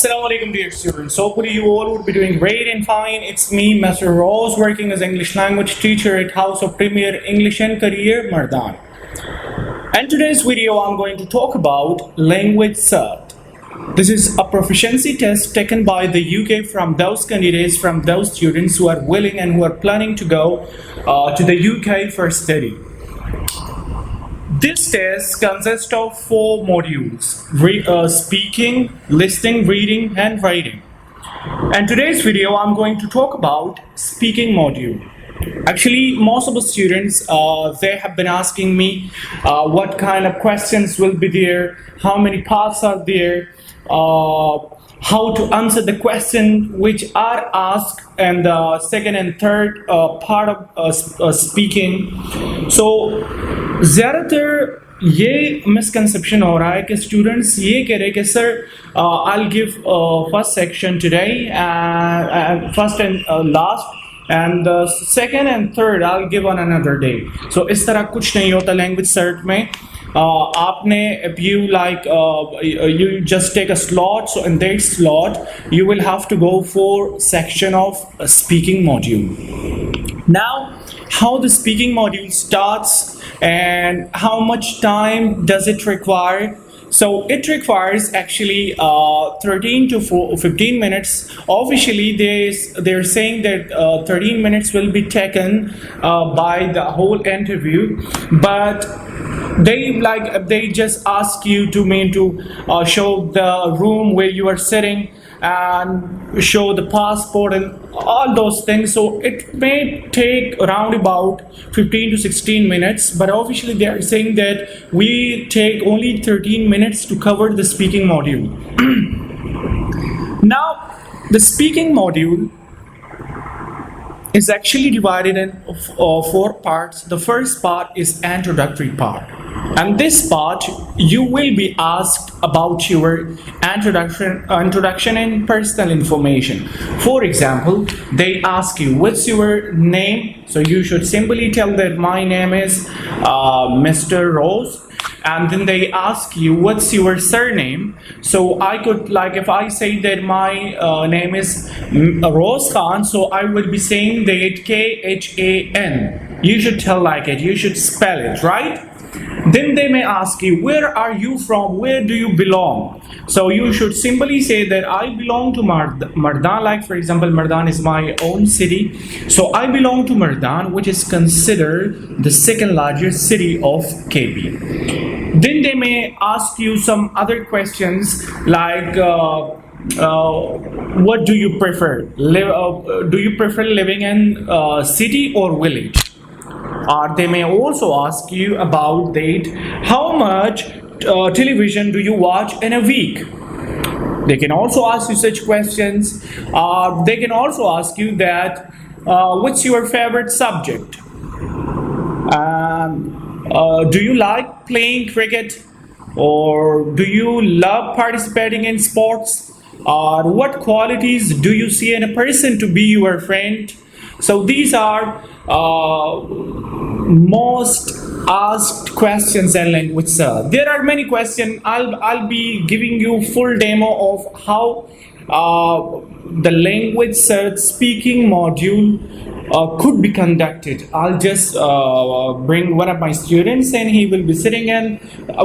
Assalamu alaikum dear students. Hopefully you all would be doing great and fine. It's me, Mr. Rose, working as English language teacher at House of Premier English and Career, Mardan. And today's video I'm going to talk about LanguageCert. This is a proficiency test taken by the UK from those candidates, from those students who are willing and who are planning to go to the UK for study. This test consists of 4 modules: speaking, listening, reading, and writing. And today's video I'm going to talk about speaking module. Actually, most of the students they have been asking me what kind of questions will be there, how many parts are there, how to answer the question which are asked, and the second and third part of speaking. So ज़्यादातर ये misconception हो रहा है कि students ये कह रहे हैं कि sir I'll give first section today, first and last, and the second and third I'll give on another day. So इस तरह कुछ नहीं होता LanguageCert में. आपने if you like you just take a slot, so in that slot you will have to go for section of a speaking module. Now, how the speaking module starts and how much time does it require? So it requires actually 13 to 15 minutes. Officially, they're saying that 13 minutes will be taken by the whole interview, but they just ask you to show the room where you are sitting and show the passport and all those things. So it may take around about 15 to 16 minutes, but officially they are saying that we take only 13 minutes to cover the speaking module. Now, the speaking module is actually divided in 4 parts. The first part is introductory part. And this part, you will be asked about your introduction and personal information. For example, they ask you, what's your name? So you should simply tell that my name is Mr. Rose. And then they ask you, what's your surname? So I could, like, if I say that my name is Rose Khan, so I would be saying that Khan. You should tell like it, you should spell it, right? Then they may ask you, where are you from? Where do you belong? So you should simply say that I belong to Mardan. Like, for example, Mardan is my own city. So I belong to Mardan, which is considered the second largest city of KP. Then they may ask you some other questions like, what do you prefer? Do you prefer living in city or village? They may also ask you about that, how much television do you watch in a week? They can also ask you such questions. They can also ask you that, what's your favorite subject? Do you like playing cricket? Or do you love participating in sports? What qualities do you see in a person to be your friend? So these are most asked questions in LanguageCert. There are many questions. I'll be giving you full demo of how the LanguageCert speaking module could be conducted. I'll just bring one of my students and he will be sitting and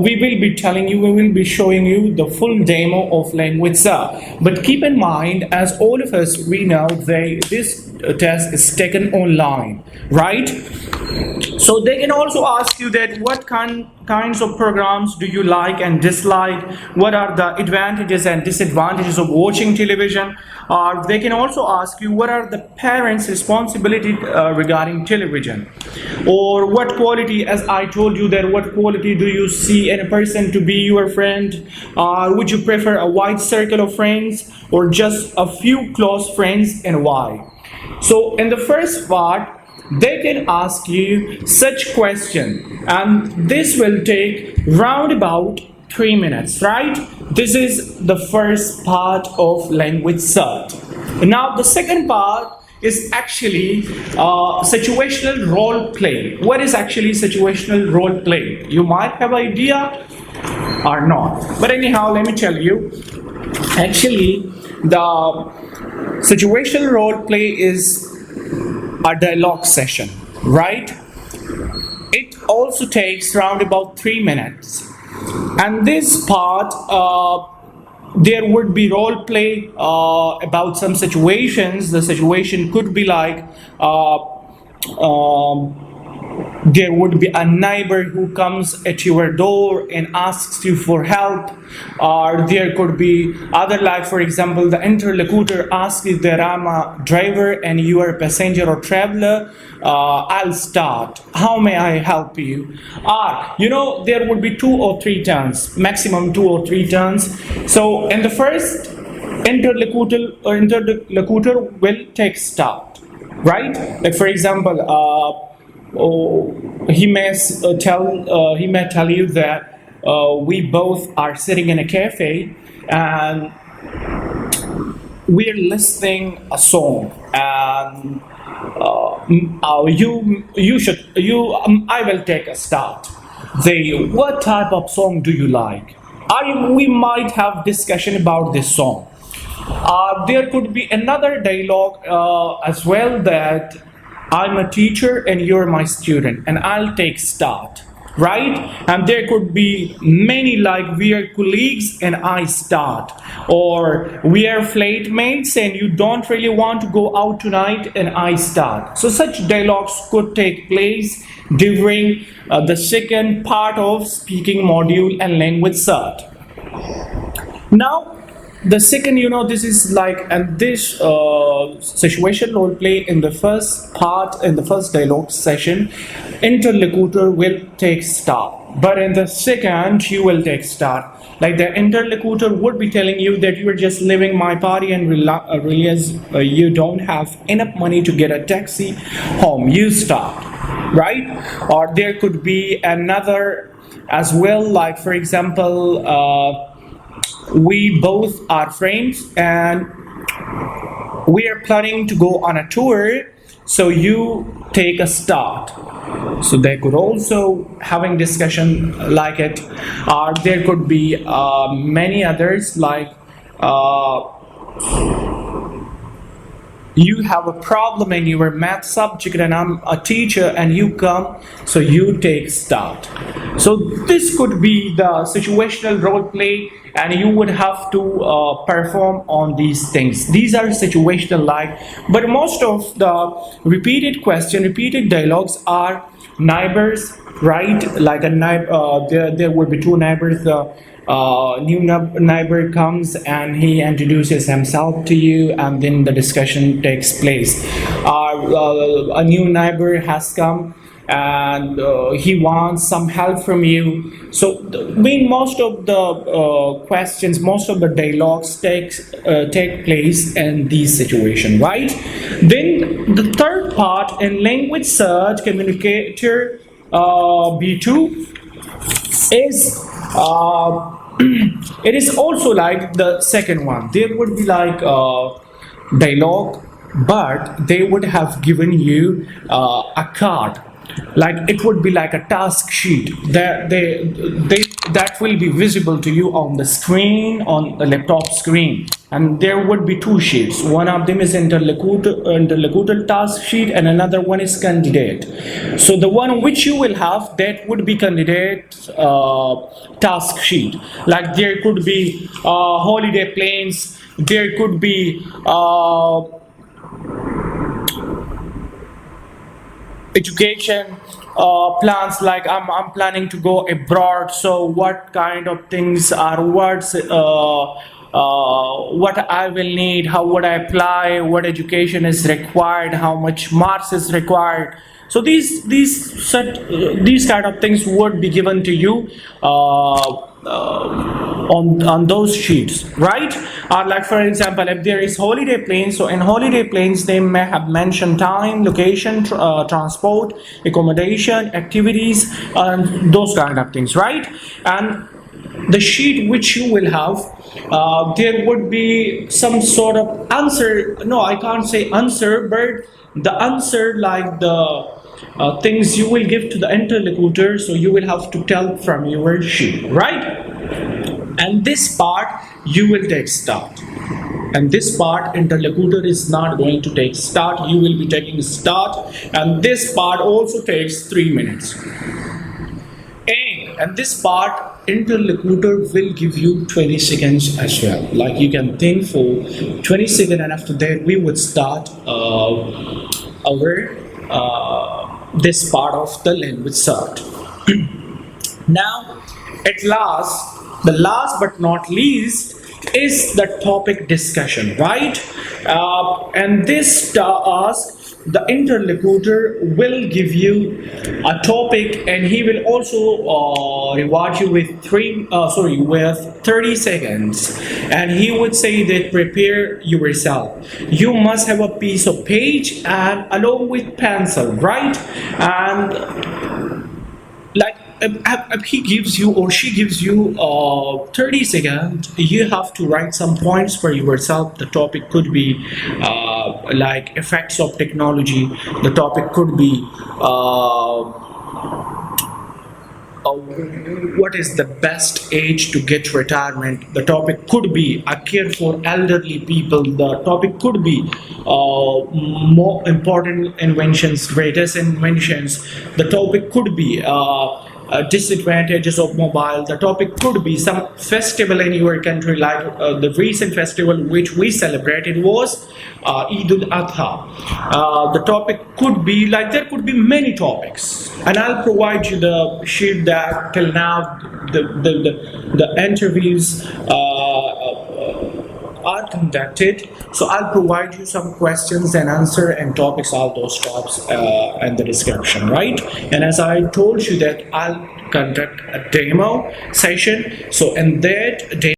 we will be telling you, we will be showing you the full demo of LanguageCert. But keep in mind, as all of us, we know this test is taken online, right? So they can also ask you that what kinds of programs do you like and dislike? What are the advantages and disadvantages of watching television? They can also ask you, what are the parents' responsibility regarding television? Or what quality, as I told you, that what quality do you see in a person to be your friend? Would you prefer a wide circle of friends or just a few close friends, and why? So in the first part, they can ask you such question, and this will take round about 3 minutes, right? This is the first part of LanguageCert. Now the second part is actually situational role play. What is actually situational role play? You might have an idea or not, but anyhow, let me tell you. Actually, the situational role play is a dialogue session, right? It also takes around about 3 minutes. And this part, there would be role play about some situations. The situation could be like there would be a neighbor who comes at your door and asks you for help, or there could be other, like for example, the interlocutor asks you that I'm a driver and you are a passenger or traveler. I'll start. How may I help you? There would be 2 or 3 turns, maximum 2 or 3 turns. So in the first, interlocutor will take start, right? Like for example, he may tell you that we both are sitting in a cafe and we're listening a song, and I will take a start. What type of song do you like? We might have discussion about this song. There could be another dialogue as well, that I'm a teacher and you're my student, and I'll take start, right? And there could be many, like we are colleagues and I start, or we are flatmates and you don't really want to go out tonight and I start. So such dialogues could take place during the second part of speaking module and LanguageCert. Now, the second, this is like, and this situation role play in the first part, in the first dialogue session, interlocutor will take start. But in the second, you will take start. Like the interlocutor would be telling you that you are just leaving my party and realize you don't have enough money to get a taxi home. You start, right? Or there could be another as well, like for example, we both are friends and we are planning to go on a tour, so you take a start. So they could also having discussion like it, or there could be many others, like you have a problem in your math subject and I'm a teacher and you come, so you take start. So this could be the situational role play, and you would have to perform on these things. These are situational like, but most of the repeated dialogues are neighbors, right? Like a neighbor, there will be 2 neighbors. New neighbor comes and he introduces himself to you, and then the discussion takes place. A new neighbor has come and he wants some help from you. So most of the questions, most of the dialogues take place in these situations, right? Then the third part in LanguageCert Communicator B2 is it is also like the second one. There would be like dialogue, but they would have given you a card. Like it would be like a task sheet that that will be visible to you on the screen, on the laptop screen, and there would be 2 sheets. One of them is interlocutor task sheet and another one is candidate. So the one which you will have, that would be candidate task sheet. Like there could be holiday plans, there could be education plans, like I'm planning to go abroad, so what kind of things are what I will need, how would I apply, what education is required, how much marks is required. So these kind of things would be given to you on those sheets, right? Or like for example, if there is holiday planes, so in holiday planes they may have mentioned time, location, transport, accommodation, activities, and those kind of things, right? And the sheet which you will have, there would be some sort of answer. No, I can't say answer, but the answer, like the things you will give to the interlocutor, so you will have to tell from your sheet, right? and this part you will take start, and this part interlocutor is not going to take start, you will be taking start, and this part also takes 3 minutes. And this part interlocutor will give you 20 seconds as well, like you can think for 20 seconds, and after that we would start our this part of the LanguageCert. Now, at last, the last but not least is the topic discussion, right? And this task, the interlocutor will give you a topic, and he will also reward you with 30 seconds, and he would say that prepare yourself. You must have a piece of page and along with pencil, right? And like he gives you or she gives you 30 seconds, you have to write some points for yourself. The topic could be like effects of technology, the topic could be what is the best age to get retirement, the topic could be a care for elderly people, the topic could be more important inventions, greatest inventions, the topic could be disadvantages of mobile, the topic could be some festival in your country, like the recent festival which we celebrated was Eid al-Adha. The topic could be like, there could be many topics, and I'll provide you the sheet that till now the interviews are conducted. So I'll provide you some questions and answer and topics, all those topics in the description, right? And as I told you that I'll conduct a demo session, so in that